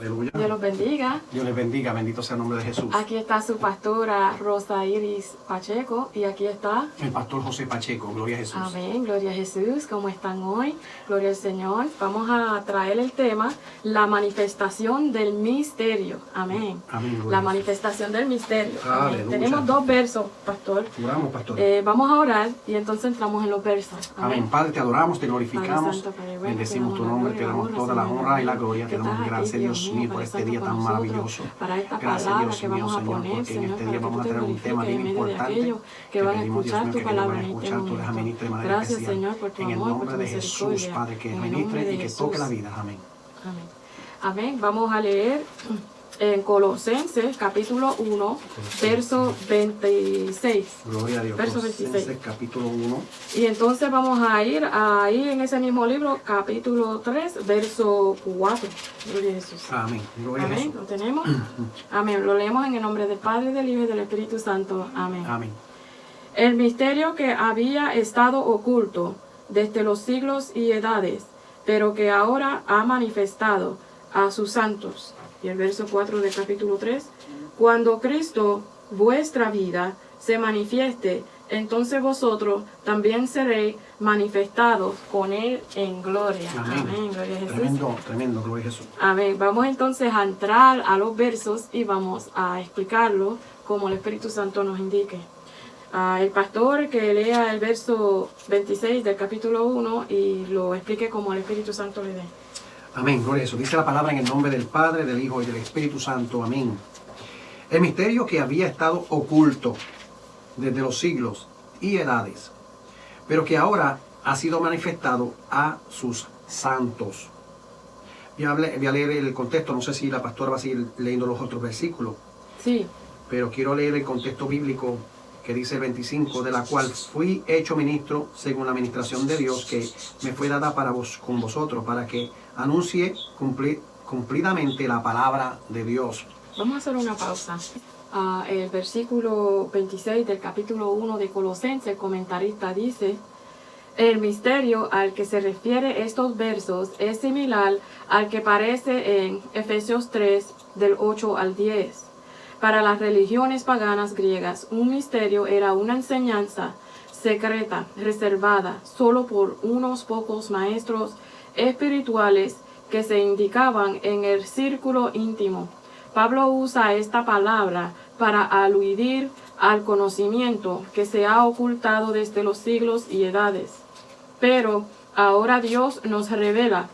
Aleluya. Dios los bendiga. Dios les bendiga, bendito sea el nombre de Jesús. Aquí está su pastora Rosa Iris Pacheco y aquí está El pastor José Pacheco, gloria a Jesús. Amén, gloria a Jesús. ¿Cómo están hoy? Gloria al Señor. Vamos a traer el tema, la manifestación del misterio. Amén. Amén, La manifestación del misterio. Amén. Aleluya. Tenemos dos versos, pastor. Oramos, pastor. Vamos a orar y entonces entramos en los versos. Amén. Padre, te adoramos, te glorificamos, Padre Santo, Padre bueno, bendecimos te tu damos nombre, la te damos gloria, toda la Señor, honra y la gloria, que te damos estás gracias, aquí, Dios mío, por este día tan maravilloso. Para esta Gracias, palabra Dios que mío, vamos a Señor, poner, porque en Señor, este para día que vamos a tú te traer un tema glorifiques bien en medio de importante. aquellos que Te van a pedimos, Dios escuchar mío, tu que ellos palabra van a en este escuchar, tú les momento. administres de manera Gracias, especial. Señor, por tu En el amor, por nombre tu de Jesús, misericordia. Padre, que En el nombre ministre de y que Jesús. toque la vida. Amén. Amén. Amén. Vamos a leer en Colosenses capítulo 1, verso 26. Gloria a Dios. Verso Colosenses 26. capítulo 1. Y entonces vamos a ir ahí en ese mismo libro, capítulo 3, verso 4. Gloria a Jesús. Amén. Gloria a Amén. Jesús. ¿Lo tenemos? Amén. Lo leemos en el nombre del Padre, del Hijo y del Espíritu Santo. Amén. Amén. El misterio que había estado oculto desde los siglos y edades, pero que ahora ha manifestado a sus santos. Y el verso 4 del capítulo 3. Cuando Cristo, vuestra vida, se manifieste, entonces vosotros también seréis manifestados con Él en gloria. Amén. Amén. Gloria a Jesús. Tremendo, tremendo, gloria a Jesús. Amén. Vamos entonces a entrar a los versos y vamos a explicarlo como el Espíritu Santo nos indique. El pastor que lea el verso 26 del capítulo 1 y lo explique como el Espíritu Santo le dé. Amén, gloria a Jesús. Dice la palabra en el nombre del Padre, del Hijo y del Espíritu Santo. Amén. El misterio que había estado oculto desde los siglos y edades, pero que ahora ha sido manifestado a sus santos. Voy a leer el contexto, no sé si la pastora va a seguir leyendo los otros versículos, Sí. pero quiero leer el contexto bíblico que dice el 25, de la cual fui hecho ministro según la administración de Dios que me fue dada para vos, con vosotros, para que anuncie cumplidamente la palabra de Dios. Vamos a hacer una pausa. El versículo 26 del capítulo 1 de Colosenses, el comentarista dice: el misterio al que se refiere estos versos es similar al que aparece en Efesios 3, del 8 al 10. Para las religiones paganas griegas, un misterio era una enseñanza secreta, reservada solo por unos pocos maestros espirituales que se indicaban en el círculo íntimo. Pablo usa esta palabra para aludir al conocimiento que se ha ocultado desde los siglos y edades. Pero ahora Dios nos revela.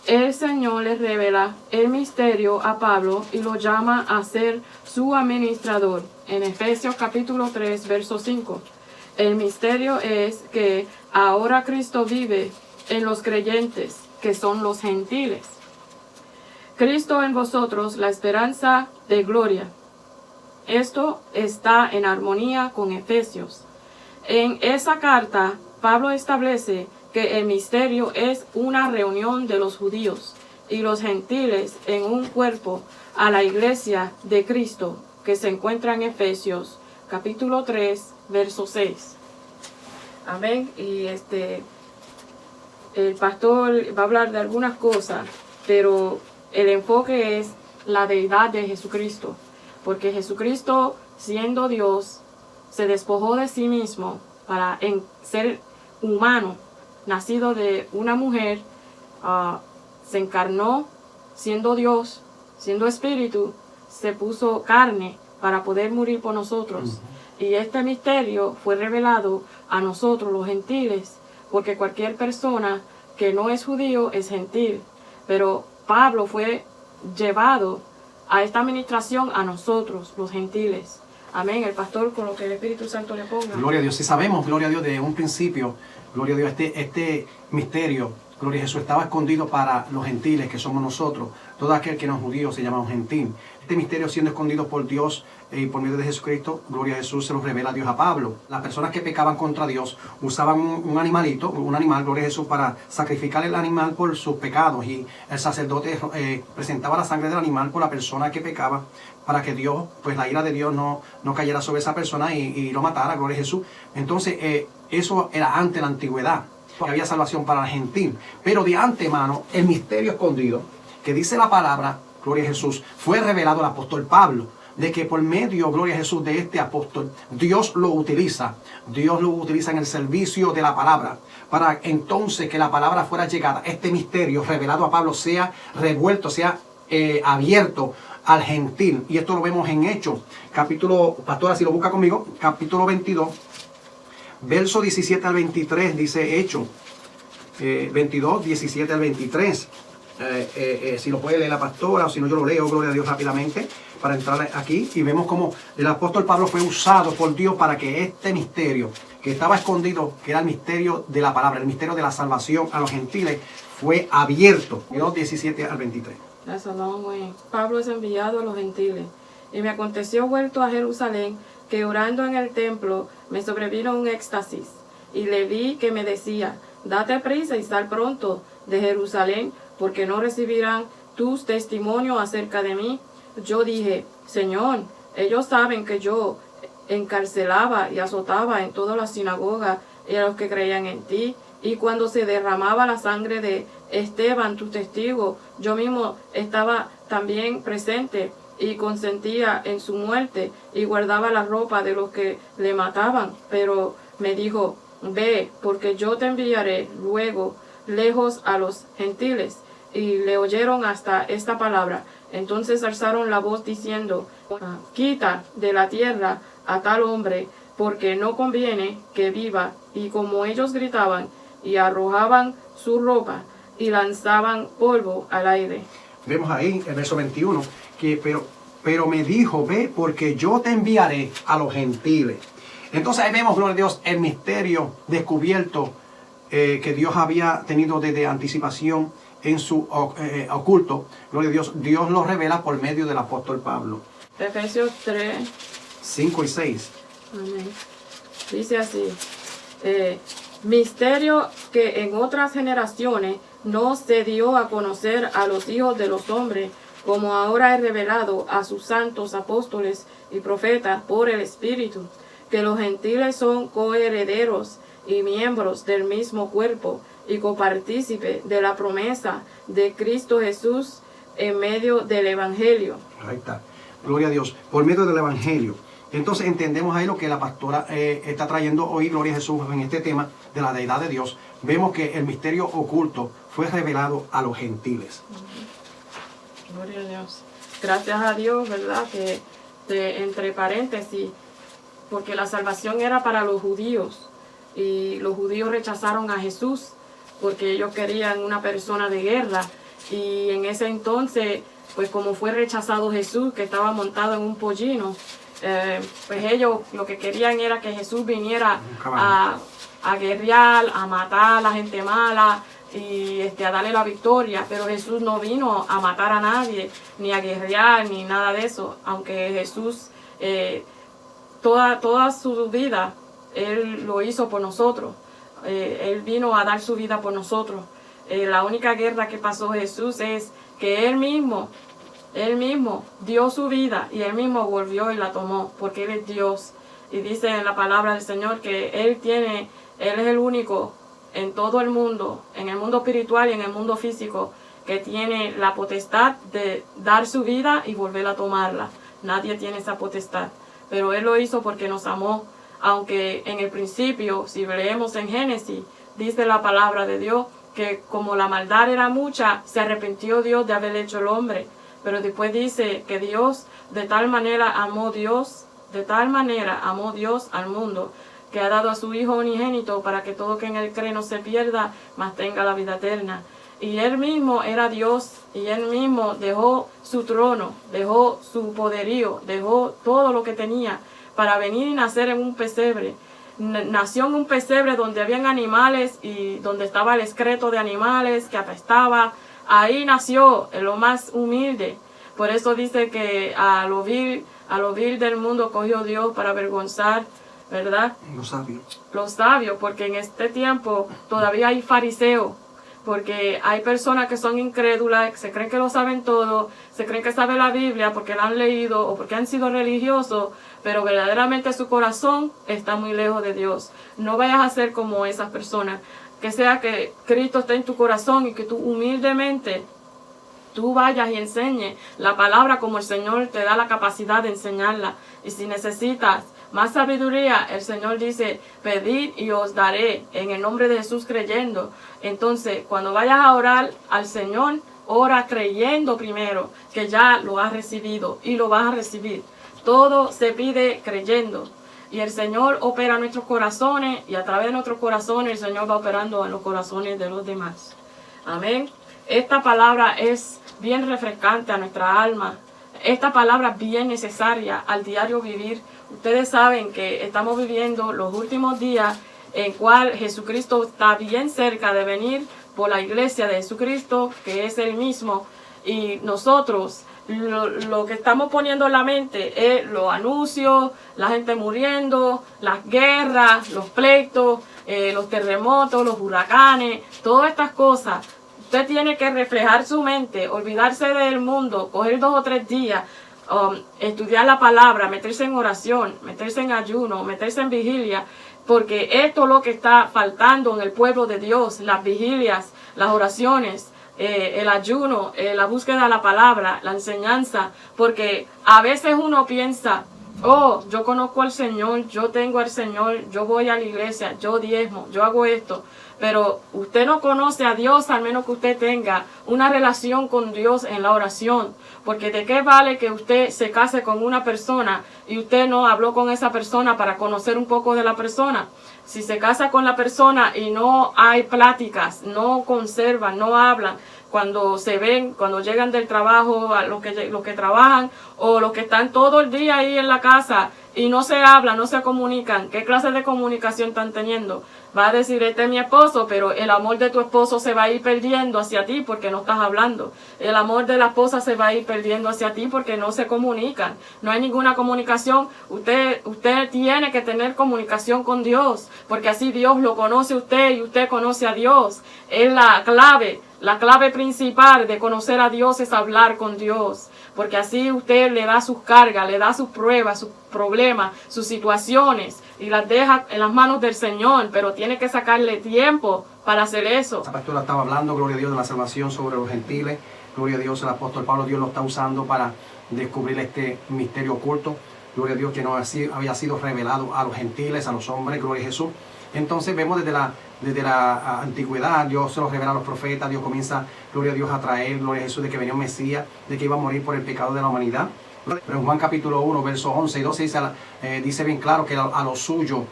El Señor le revela el misterio a Pablo y lo llama a ser su administrador. En Efesios capítulo 3, verso 5. El misterio es que ahora Cristo vive en los creyentes, que son los gentiles. Cristo en vosotros, la esperanza de gloria. Esto está en armonía con Efesios. En esa carta, Pablo establece que el misterio es una reunión de los judíos y los gentiles en un cuerpo a la iglesia de Cristo, que se encuentra en Efesios capítulo 3, verso 6. Amén. Y el pastor va a hablar de algunas cosas, pero el enfoque es la deidad de Jesucristo, porque Jesucristo, siendo Dios, se despojó de sí mismo para ser humano, nacido de una mujer, se encarnó siendo Dios, siendo espíritu, se puso carne para poder morir por nosotros. Y este misterio fue revelado a nosotros, los gentiles, porque cualquier persona que no es judío es gentil. Pero Pablo fue llevado a esta administración a nosotros, los gentiles. Amén. El pastor, con lo que el Espíritu Santo le ponga. Gloria a Dios. Si sabemos, gloria a Dios, de un principio, gloria a Dios, este misterio, gloria a Jesús, estaba escondido para los gentiles, que somos nosotros. Todo aquel que no es judío se llama un gentil. Este misterio, siendo escondido por Dios y por medio de Jesucristo, gloria a Jesús, se lo revela Dios a Pablo. Las personas que pecaban contra Dios usaban un animalito, un animal, gloria a Jesús, para sacrificar el animal por sus pecados. Y el sacerdote presentaba la sangre del animal por la persona que pecaba, para que Dios, pues la ira de Dios no cayera sobre esa persona y lo matara, gloria a Jesús. Entonces, eso era antes la antigüedad, porque había salvación para el gentil. Pero de antemano, el misterio escondido, que dice la palabra, gloria a Jesús, fue revelado al apóstol Pablo, de que por medio, gloria a Jesús, de este apóstol, Dios lo utiliza en el servicio de la palabra, para entonces que la palabra fuera llegada, este misterio revelado a Pablo sea revuelto, sea abierto al gentil. Y esto lo vemos en Hechos, capítulo, pastora, si lo busca conmigo, capítulo 22, verso 17 al 23, dice Hechos 22, 17 al 23. Si lo puede leer la pastora, o si no yo lo leo, gloria a Dios, rápidamente, para entrar aquí. Y vemos como el apóstol Pablo fue usado por Dios para que este misterio que estaba escondido, que era el misterio de la palabra, el misterio de la salvación a los gentiles, fue abierto. 17 al 23. That's a long way. Pablo es enviado a los gentiles. Y me aconteció vuelto a Jerusalén, que orando en el templo me sobrevino un éxtasis. Y le vi que me decía, date prisa y sal pronto de Jerusalén, porque no recibirán tus testimonios acerca de mí. Yo dije, Señor, ellos saben que yo encarcelaba y azotaba en todas las sinagogas y a los que creían en ti. Y cuando se derramaba la sangre de Esteban, tu testigo, yo mismo estaba también presente y consentía en su muerte y guardaba la ropa de los que le mataban. Pero me dijo, ve, porque yo te enviaré luego lejos a los gentiles. Y le oyeron hasta esta palabra. Entonces alzaron la voz diciendo, quita de la tierra a tal hombre, porque no conviene que viva. Y como ellos gritaban y arrojaban su ropa y lanzaban polvo al aire. Vemos ahí el verso 21 que pero me dijo, ve, porque yo te enviaré a los gentiles. Entonces ahí vemos, gloria a Dios, el misterio descubierto que Dios había tenido desde anticipación en su oculto. Gloria a Dios, Dios lo revela por medio del apóstol Pablo. Efesios 3, 5 y 6. amén. Dice así, misterio que en otras generaciones no se dio a conocer a los hijos de los hombres, como ahora es revelado a sus santos apóstoles y profetas por el Espíritu, que los gentiles son coherederos y miembros del mismo cuerpo y copartícipe de la promesa de Cristo Jesús en medio del Evangelio. Ahí está. Gloria a Dios. Por medio del Evangelio. Entonces entendemos ahí lo que la pastora está trayendo hoy, gloria a Jesús, en este tema de la deidad de Dios. Vemos que el misterio oculto fue revelado a los gentiles. Gloria a Dios. Gracias a Dios, ¿verdad? Que entre paréntesis, porque la salvación era para los judíos y los judíos rechazaron a Jesús porque ellos querían una persona de guerra, y en ese entonces, pues como fue rechazado Jesús, que estaba montado en un pollino, pues ellos lo que querían era que Jesús viniera a guerrear, a matar a la gente mala y a darle la victoria. Pero Jesús no vino a matar a nadie, ni a guerrear, ni nada de eso, aunque Jesús toda su vida Él lo hizo por nosotros. Él vino a dar su vida por nosotros. La única guerra que pasó Jesús es que Él mismo dio su vida y Él mismo volvió y la tomó, porque Él es Dios. Y dice en la palabra del Señor que Él es el único en todo el mundo, en el mundo espiritual y en el mundo físico, que tiene la potestad de dar su vida y volver a tomarla. Nadie tiene esa potestad, pero Él lo hizo porque nos amó. Aunque en el principio, si leemos en Génesis, dice la palabra de Dios que como la maldad era mucha, se arrepintió Dios de haber hecho el hombre. Pero después dice que Dios de tal manera amó Dios al mundo, que ha dado a su Hijo unigénito para que todo que en Él cree no se pierda, mas tenga la vida eterna. Y Él mismo era Dios, y Él mismo dejó su trono, dejó su poderío, dejó todo lo que tenía para venir y nacer en un pesebre. Nació en un pesebre donde habían animales y donde estaba el excreto de animales que apestaba. Ahí nació en lo más humilde. Por eso dice que a lo vil del mundo cogió Dios para avergonzar, ¿verdad? Los sabios, porque en este tiempo todavía hay fariseos. Porque hay personas que son incrédulas, se creen que lo saben todo, se creen que saben la Biblia porque la han leído o porque han sido religiosos, pero verdaderamente su corazón está muy lejos de Dios. No vayas a ser como esas personas. Que sea que Cristo esté en tu corazón y que tú humildemente tú vayas y enseñes la palabra como el Señor te da la capacidad de enseñarla. Y si necesitas más sabiduría, el Señor dice, pedid y os daré, en el nombre de Jesús creyendo. Entonces, cuando vayas a orar al Señor, ora creyendo primero que ya lo has recibido y lo vas a recibir. Todo se pide creyendo. Y el Señor opera en nuestros corazones y a través de nuestros corazones el Señor va operando en los corazones de los demás. Amén. Esta palabra es bien refrescante a nuestra alma. Esta palabra es bien necesaria al diario vivir. Ustedes saben que estamos viviendo los últimos días en cual Jesucristo está bien cerca de venir por la iglesia de Jesucristo, que es el mismo. Y nosotros lo que estamos poniendo en la mente es los anuncios, la gente muriendo, las guerras, los pleitos, los terremotos, los huracanes, todas estas cosas. Usted tiene que reflejar su mente, olvidarse del mundo, coger 2 o 3 días, estudiar la palabra, meterse en oración, meterse en ayuno, meterse en vigilia, porque esto es lo que está faltando en el pueblo de Dios, las vigilias, las oraciones, el ayuno, la búsqueda de la palabra, la enseñanza, porque a veces uno piensa, oh, yo conozco al Señor, yo tengo al Señor, yo voy a la iglesia, yo diezmo, yo hago esto. Pero usted no conoce a Dios al menos que usted tenga una relación con Dios en la oración. Porque de qué vale que usted se case con una persona y usted no habló con esa persona para conocer un poco de la persona. Si se casa con la persona y no hay pláticas, no conservan, no hablan, cuando se ven, cuando llegan del trabajo, a los que trabajan o los que están todo el día ahí en la casa y no se hablan, no se comunican, ¿qué clase de comunicación están teniendo? Va a decir, este es mi esposo, pero el amor de tu esposo se va a ir perdiendo hacia ti porque no estás hablando. El amor de la esposa se va a ir perdiendo hacia ti porque no se comunican. No hay ninguna comunicación. Usted tiene que tener comunicación con Dios, porque así Dios lo conoce a usted y usted conoce a Dios. Es la clave. La clave principal de conocer a Dios es hablar con Dios, porque así usted le da sus cargas, le da sus pruebas, sus problemas, sus situaciones y las deja en las manos del Señor, pero tiene que sacarle tiempo para hacer eso. La pastora estaba hablando, gloria a Dios, de la salvación sobre los gentiles. Gloria a Dios, el apóstol Pablo, Dios lo está usando para descubrir este misterio oculto. Gloria a Dios, que no había sido revelado a los gentiles, a los hombres, gloria a Jesús. Entonces vemos desde la antigüedad, Dios se lo revela a los profetas, Dios comienza, gloria a Dios, a traer, gloria a Jesús, de que venía un Mesías, de que iba a morir por el pecado de la humanidad. Pero en Juan capítulo 1, versos 11 y 12 dice bien claro que a lo suyo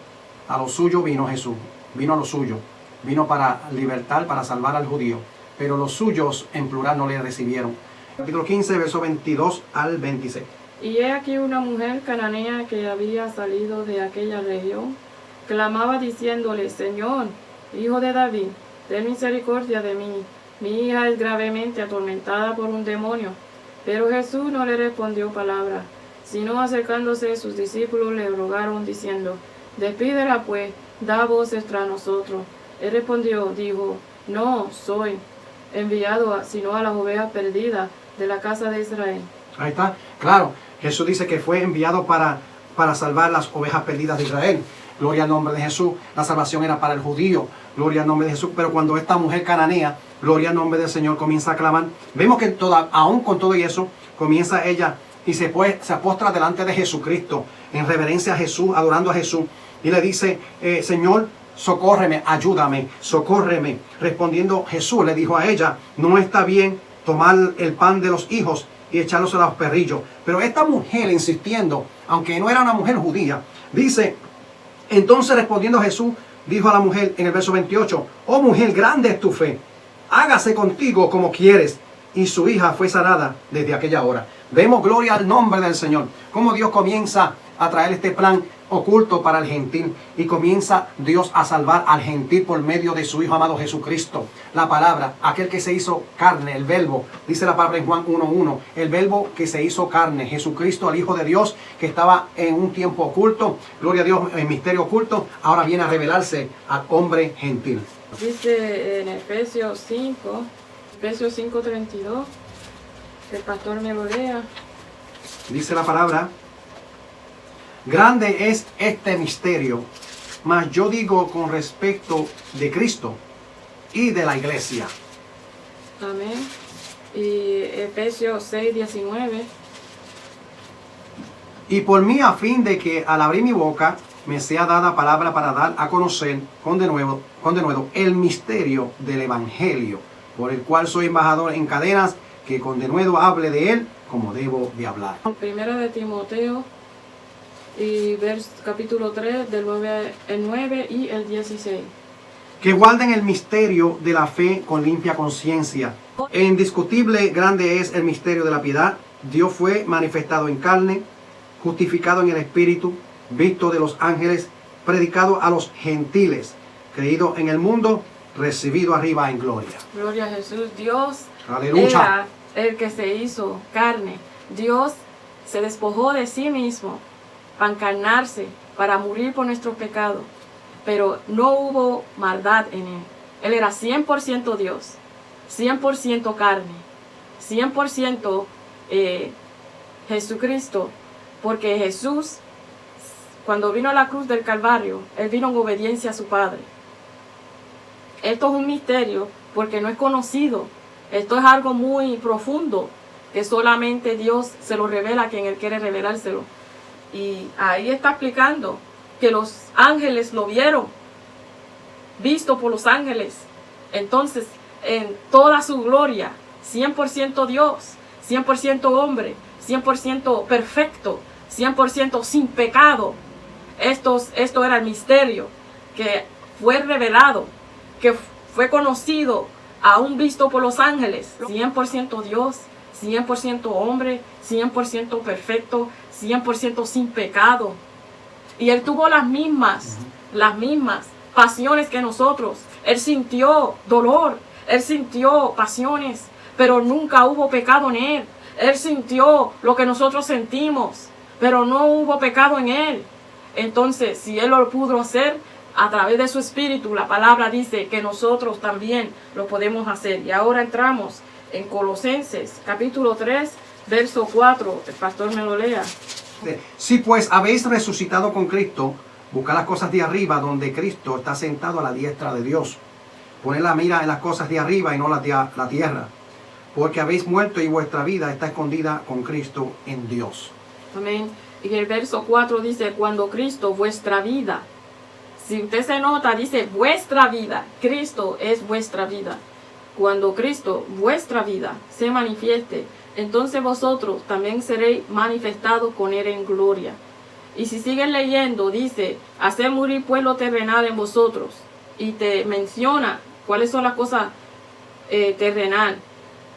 vino Jesús, vino a lo suyo, vino para libertar, para salvar al judío, pero los suyos en plural no le recibieron. Capítulo 15, versos 22 al 26. Y he aquí una mujer cananea que había salido de aquella región, clamaba diciéndole, Señor, Hijo de David, ten misericordia de mí, mi hija es gravemente atormentada por un demonio. Pero Jesús no le respondió palabra, sino acercándose sus discípulos le rogaron diciendo, despídela pues, da voces tras nosotros. Él respondió, dijo, no soy enviado sino a las ovejas perdidas de la casa de Israel. Ahí está, claro, Jesús dice que fue enviado para salvar las ovejas perdidas de Israel. Gloria al nombre de Jesús. La salvación era para el judío. Gloria al nombre de Jesús. Pero cuando esta mujer cananea, gloria al nombre del Señor, comienza a clamar, vemos que aún con todo y eso, comienza ella y se postra delante de Jesucristo, en reverencia a Jesús, adorando a Jesús. Y le dice, Señor, socórreme, ayúdame, socórreme. Respondiendo Jesús, le dijo a ella, no está bien tomar el pan de los hijos y echarlos a los perrillos. Pero esta mujer, insistiendo, aunque no era una mujer judía, dice, entonces respondiendo Jesús, dijo a la mujer en el verso 28, oh mujer, grande es tu fe, hágase contigo como quieres. Y su hija fue sanada desde aquella hora. Vemos, gloria al nombre del Señor, cómo Dios comienza a traer este plan oculto para el gentil, y comienza Dios a salvar al gentil por medio de su Hijo amado Jesucristo. La palabra, aquel que se hizo carne, el verbo, dice la palabra en Juan 1:1, el verbo que se hizo carne, Jesucristo, el Hijo de Dios, que estaba en un tiempo oculto, gloria a Dios, en misterio oculto, ahora viene a revelarse al hombre gentil. Dice en Efesios 5:32, que el pastor me lo lea. Dice la palabra, grande es este misterio, mas yo digo con respecto de Cristo y de la iglesia. Amén. Y Efesios 6, 19. Y por mí, a fin de que al abrir mi boca me sea dada palabra para dar a conocer con denuedo el misterio del Evangelio, por el cual soy embajador en cadenas, que con denuedo hable de él como debo de hablar. Primera de Timoteo, y capítulo 3, del 9 y el 16. Que guarden el misterio de la fe con limpia conciencia. E indiscutible grande es el misterio de la piedad. Dios fue manifestado en carne, justificado en el Espíritu, visto de los ángeles, predicado a los gentiles, creído en el mundo, recibido arriba en gloria. Gloria a Jesús. Dios Aleluya. era el que se hizo carne. Dios se despojó de sí mismo para encarnarse, para morir por nuestro pecado. Pero no hubo maldad en él. Él era 100% Dios, 100% carne, 100% Jesucristo. Porque Jesús, cuando vino a la cruz del Calvario, Él vino en obediencia a su Padre. Esto es un misterio porque no es conocido. Esto es algo muy profundo que solamente Dios se lo revela a quien Él quiere revelárselo. Y ahí está explicando que los ángeles lo vieron, visto por los ángeles. Entonces, en toda su gloria, 100% Dios, 100% hombre, 100% perfecto, 100% sin pecado. Esto era el misterio que fue revelado, que fue conocido, aún visto por los ángeles. 100% Dios, 100% hombre, 100% perfecto, 100% sin pecado. Y Él tuvo las mismas pasiones que nosotros. Él sintió dolor, Él sintió pasiones, pero nunca hubo pecado en Él. Él sintió lo que nosotros sentimos, pero no hubo pecado en Él. Entonces, si Él lo pudo hacer a través de su Espíritu, la palabra dice que nosotros también lo podemos hacer. Y ahora entramos en Colosenses, capítulo 3, verso 4. El pastor me lo lea. Si pues habéis resucitado con Cristo, buscad las cosas de arriba, donde Cristo está sentado a la diestra de Dios. Poned la mira en las cosas de arriba y no las de la tierra, porque habéis muerto y vuestra vida está escondida con Cristo en Dios. Amén. Y el verso 4 dice, cuando Cristo, vuestra vida. Si usted se nota, dice vuestra vida. Cristo es vuestra vida. Cuando Cristo, vuestra vida, se manifieste, entonces vosotros también seréis manifestados con Él en gloria. Y si siguen leyendo, dice, hacer morir pueblo terrenal en vosotros. Y te menciona cuáles son las cosas terrenal,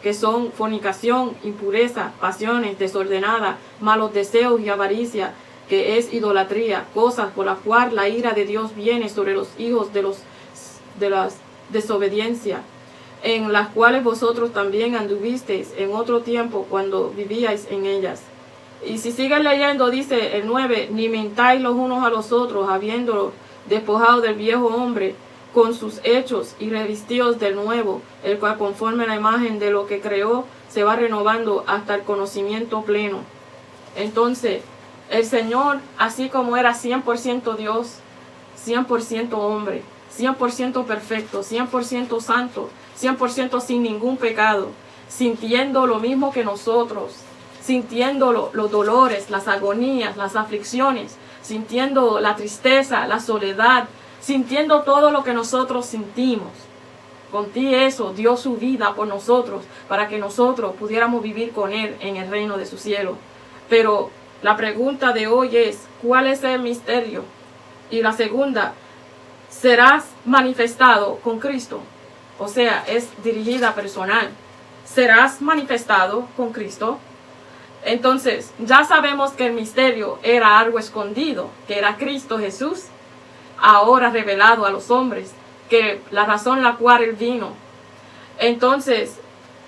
que son fornicación, impureza, pasiones desordenadas, malos deseos y avaricia, que es idolatría, cosas por las cuales la ira de Dios viene sobre los hijos de la desobediencia, en las cuales vosotros también anduvisteis en otro tiempo cuando vivíais en ellas. Y si siguen leyendo, dice el 9, ni mintáis los unos a los otros, habiendo despojado del viejo hombre con sus hechos y revestidos del nuevo, el cual conforme a la imagen de lo que creó, se va renovando hasta el conocimiento pleno. Entonces, el Señor, así como era 100% Dios, 100% hombre, 100% perfecto, 100% santo, 100% sin ningún pecado, sintiendo lo mismo que nosotros, sintiendo los dolores, las agonías, las aflicciones, sintiendo la tristeza, la soledad, sintiendo todo lo que nosotros sentimos. Con ti eso dio su vida por nosotros, para que nosotros pudiéramos vivir con Él en el reino de su cielo. Pero la pregunta de hoy es, ¿cuál es el misterio? Y la segunda, ¿serás manifestado con Cristo? O sea, es dirigida personal. ¿Serás manifestado con Cristo? Entonces, ya sabemos que el misterio era algo escondido, que era Cristo Jesús, ahora revelado a los hombres, que la razón la cual Él vino. Entonces,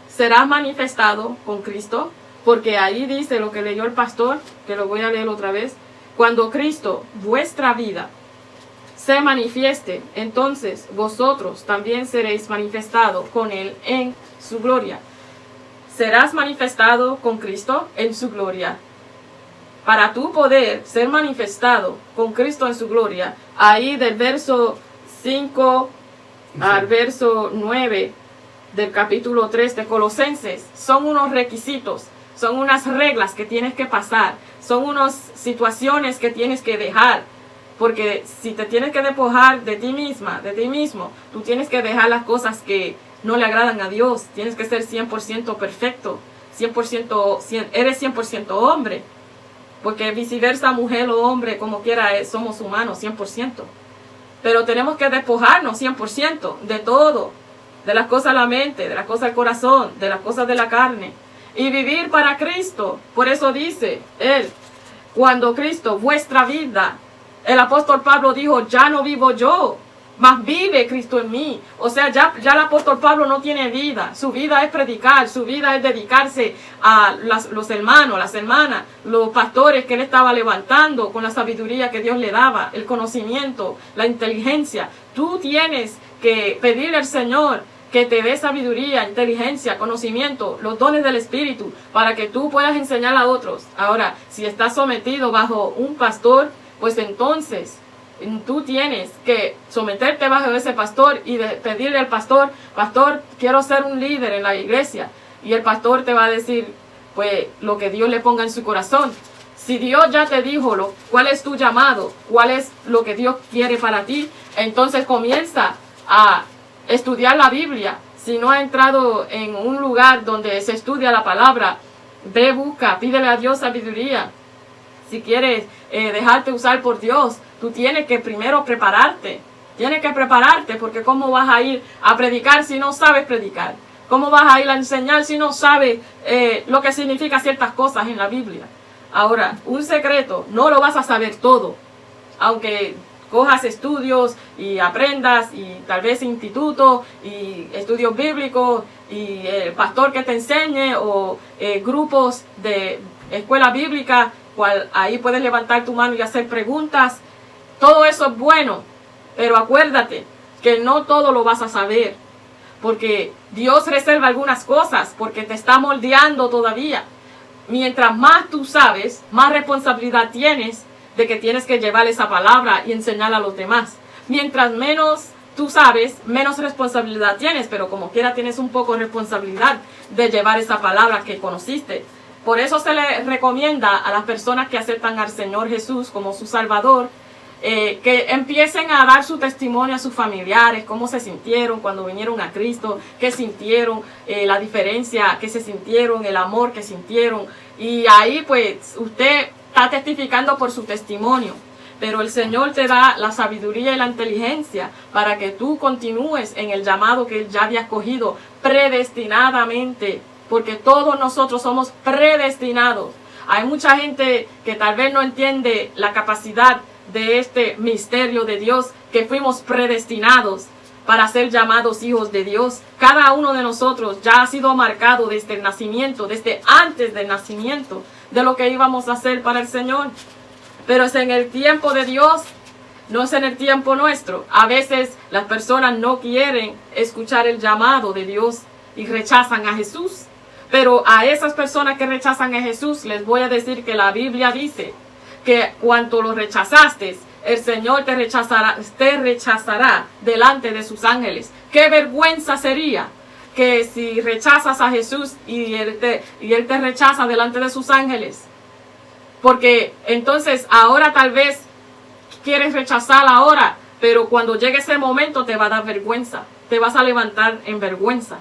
¿serás manifestado con Cristo? Porque ahí dice lo que leyó el pastor, que lo voy a leer otra vez. Cuando Cristo, vuestra vida, se manifieste, entonces vosotros también seréis manifestados con Él en su gloria. Serás manifestado con Cristo en su gloria. Para tú poder ser manifestado con Cristo en su gloria, ahí del verso 5 al verso 9, del capítulo 3 de Colosenses son unos requisitos, son unas reglas que tienes que pasar, son unas situaciones que tienes que dejar. Porque si te tienes que despojar de ti misma, de ti mismo, tú tienes que dejar las cosas que no le agradan a Dios. Tienes que ser 100% perfecto, 100%, eres 100% hombre. Porque viceversa, mujer o hombre, como quiera, somos humanos 100%. Pero tenemos que despojarnos 100% de todo, de las cosas de la mente, de las cosas del corazón, de las cosas de la carne. Y vivir para Cristo. Por eso dice él, cuando Cristo, vuestra vida, el apóstol Pablo dijo, ya no vivo yo, mas vive Cristo en mí. O sea, ya el apóstol Pablo no tiene vida. Su vida es predicar, su vida es dedicarse a los hermanos, las hermanas, los pastores que él estaba levantando con la sabiduría que Dios le daba, el conocimiento, la inteligencia. Tú tienes que pedirle al Señor que te dé sabiduría, inteligencia, conocimiento, los dones del Espíritu, para que tú puedas enseñar a otros. Ahora, si estás sometido bajo un pastor, pues entonces tú tienes que someterte bajo ese pastor y pedirle al pastor, pastor, quiero ser un líder en la iglesia. Y el pastor te va a decir, pues, lo que Dios le ponga en su corazón. Si Dios ya te dijo cuál es tu llamado, cuál es lo que Dios quiere para ti, entonces comienza a estudiar la Biblia. Si no has entrado en un lugar donde se estudia la palabra, ve, busca, pídele a Dios sabiduría. Si quieres dejarte usar por Dios, tú tienes que primero prepararte. Tienes que prepararte, porque ¿cómo vas a ir a predicar si no sabes predicar? ¿Cómo vas a ir a enseñar si no sabes lo que significa ciertas cosas en la Biblia? Ahora, un secreto, no lo vas a saber todo. Aunque cojas estudios y aprendas, y tal vez instituto y estudios bíblicos, y el pastor que te enseñe, o grupos de escuela bíblica, cual ahí puedes levantar tu mano y hacer preguntas. Todo eso es bueno, pero acuérdate que no todo lo vas a saber, porque Dios reserva algunas cosas, porque te está moldeando todavía. Mientras más tú sabes, más responsabilidad tienes de que tienes que llevar esa palabra y enseñarla a los demás. Mientras menos tú sabes, menos responsabilidad tienes, pero como quiera tienes un poco de responsabilidad de llevar esa palabra que conociste. Por eso se le recomienda a las personas que aceptan al Señor Jesús como su Salvador, que empiecen a dar su testimonio a sus familiares, cómo se sintieron cuando vinieron a Cristo, qué sintieron, la diferencia que se sintieron, el amor que sintieron. Y ahí pues usted está testificando por su testimonio. Pero el Señor te da la sabiduría y la inteligencia para que tú continúes en el llamado que Él ya había escogido predestinadamente. Porque todos nosotros somos predestinados. Hay mucha gente que tal vez no entiende la capacidad de este misterio de Dios, que fuimos predestinados para ser llamados hijos de Dios. Cada uno de nosotros ya ha sido marcado desde el nacimiento, desde antes del nacimiento, de lo que íbamos a hacer para el Señor. Pero es en el tiempo de Dios, no es en el tiempo nuestro. A veces las personas no quieren escuchar el llamado de Dios y rechazan a Jesús. Pero a esas personas que rechazan a Jesús les voy a decir que la Biblia dice que cuando lo rechazaste, el Señor te rechazará delante de sus ángeles. Qué vergüenza sería que si rechazas a Jesús y Él te rechaza delante de sus ángeles. Porque entonces ahora tal vez quieres rechazar ahora, pero cuando llegue ese momento te va a dar vergüenza. Te vas a levantar en vergüenza.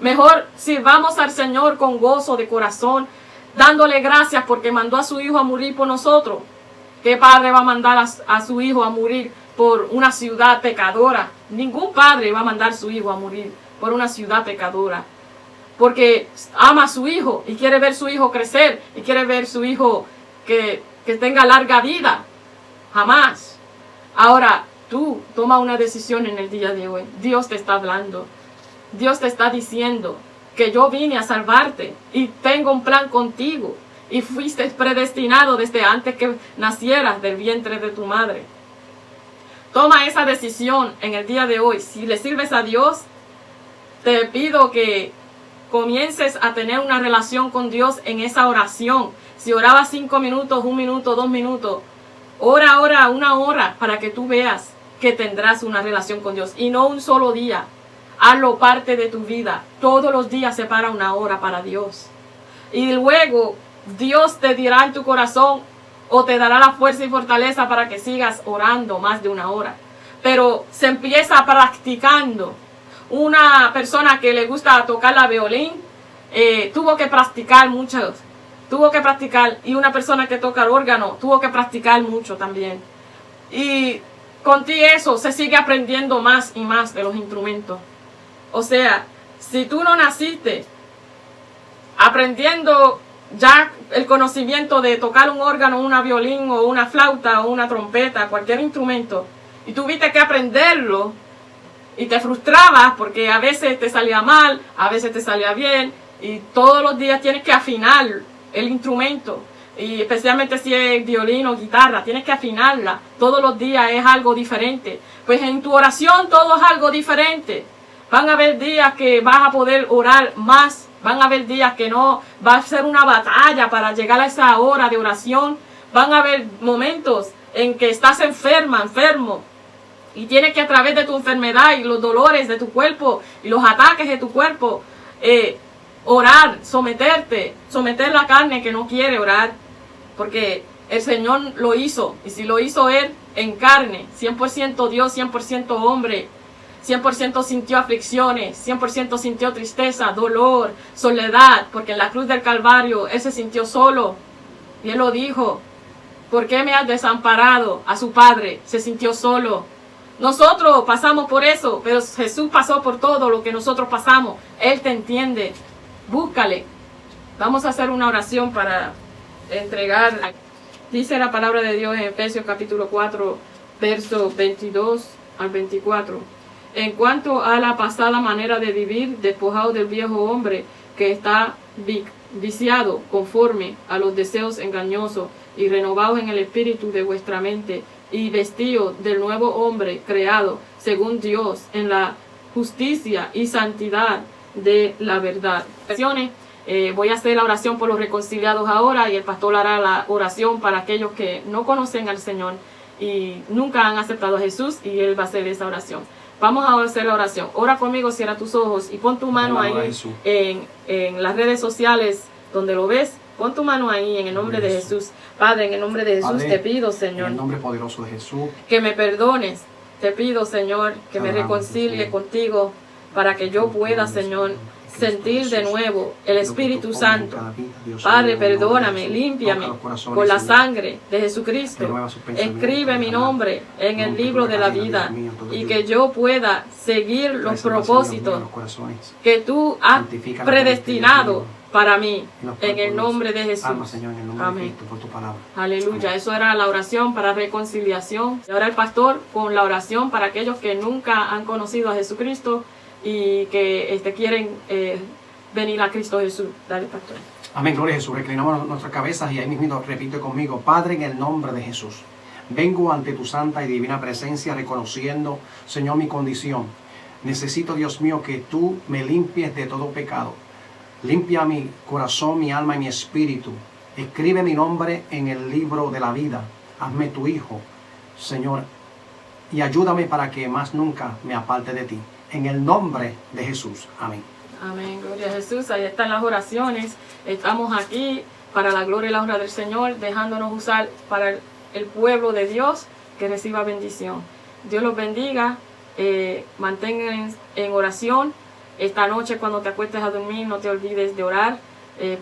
Mejor sirvamos al Señor con gozo de corazón, dándole gracias porque mandó a su Hijo a morir por nosotros. ¿Qué padre va a mandar a su Hijo a morir por una ciudad pecadora? Ningún padre va a mandar a su Hijo a morir por una ciudad pecadora. Porque ama a su Hijo y quiere ver a su Hijo crecer y quiere ver a su Hijo que tenga larga vida. Jamás. Ahora, tú toma una decisión en el día de hoy. Dios te está hablando. Dios te está diciendo que yo vine a salvarte y tengo un plan contigo. Y fuiste predestinado desde antes que nacieras del vientre de tu madre. Toma esa decisión en el día de hoy. Si le sirves a Dios, te pido que comiences a tener una relación con Dios en esa oración. Si orabas 5 minutos, 1 minuto, 2 minutos, ora 1 hora para que tú veas que tendrás una relación con Dios. Y no un solo día. hazlo parte de tu vida. Todos los días separa una hora para Dios. Y luego Dios te dirá en tu corazón o te dará la fuerza y fortaleza para que sigas orando más de una hora. Pero se empieza practicando. Una persona que le gusta tocar la violín tuvo que practicar mucho. Tuvo que practicar. Y una persona que toca el órgano tuvo que practicar mucho también. Y con ti eso se sigue aprendiendo más y más de los instrumentos. O sea, si tú no naciste aprendiendo ya el conocimiento de tocar un órgano, una violín o una flauta o una trompeta, cualquier instrumento, y tuviste que aprenderlo y te frustrabas porque a veces te salía mal, a veces te salía bien, y todos los días tienes que afinar el instrumento, y especialmente si es violín o guitarra, tienes que afinarla, todos los días es algo diferente. Pues en tu oración todo es algo diferente. Van a haber días que vas a poder orar más, van a haber días que no, va a ser una batalla para llegar a esa hora de oración, van a haber momentos en que estás enfermo, y tienes que a través de tu enfermedad y los dolores de tu cuerpo y los ataques de tu cuerpo, orar, someter la carne que no quiere orar, porque el Señor lo hizo, y si lo hizo Él en carne, 100% Dios, 100% hombre, 100% sintió aflicciones, 100% sintió tristeza, dolor, soledad, porque en la cruz del Calvario Él se sintió solo, y Él lo dijo: ¿por qué me has desamparado? A su Padre, se sintió solo. Nosotros pasamos por eso, pero Jesús pasó por todo lo que nosotros pasamos. Él te entiende. Búscale. Vamos a hacer una oración para entregar. Dice la palabra de Dios en Efesios capítulo 4, versos 22 al 24. En cuanto a la pasada manera de vivir, despojado del viejo hombre que está viciado conforme a los deseos engañosos, y renovados en el espíritu de vuestra mente, y vestido del nuevo hombre creado según Dios en la justicia y santidad de la verdad. Voy a hacer la oración por los reconciliados ahora, y el pastor hará la oración para aquellos que no conocen al Señor y nunca han aceptado a Jesús, y Él va a hacer esa oración. Vamos a hacer la oración. Ora conmigo, cierra tus ojos y pon tu mano ahí en las redes sociales donde lo ves. Pon tu mano ahí en el nombre de Jesús. Padre, en el nombre de Jesús te pido, Señor, en el nombre poderoso de Jesús, que me perdones. Te pido, Señor, que me reconcilie contigo para que yo pueda, Señor, sentir de nuevo el Espíritu Santo. Padre, perdóname, límpiame con la sangre de Jesucristo. Escribe mi nombre en el libro de la vida, y que yo pueda seguir los propósitos que tú has predestinado para mí, en el nombre de Jesús. Amén. Aleluya. Eso era la oración para reconciliación. Y ahora el pastor con la oración para aquellos que nunca han conocido a Jesucristo y que quieren venir a Cristo Jesús. Dale, pastor. Amén, gloria a Jesús. Reclinamos nuestras cabezas y ahí mismo repite conmigo: Padre, en el nombre de Jesús, vengo ante tu santa y divina presencia reconociendo, Señor, mi condición. Necesito, Dios mío, que tú me limpies de todo pecado. Limpia mi corazón, mi alma y mi espíritu. Escribe mi nombre en el libro de la vida. Hazme tu hijo, Señor, y ayúdame para que más nunca me aparte de ti. En el nombre de Jesús. Amén. Amén. Gloria a Jesús. Ahí están las oraciones. Estamos aquí para la gloria y la honra del Señor, dejándonos usar para el pueblo de Dios que reciba bendición. Dios los bendiga. Mantengan en oración. Esta noche, cuando te acuestes a dormir, no te olvides de orar.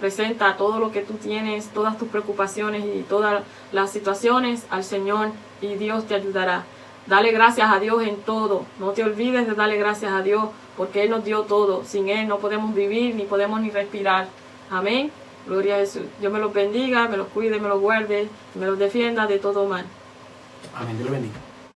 Presenta todo lo que tú tienes, todas tus preocupaciones y todas las situaciones al Señor, y Dios te ayudará. Dale gracias a Dios en todo. No te olvides de darle gracias a Dios, porque Él nos dio todo. Sin Él no podemos vivir, ni podemos ni respirar. Amén. Gloria a Jesús. Dios me los bendiga, me los cuide, me los guarde, me los defienda de todo mal. Amén. Dios los bendiga.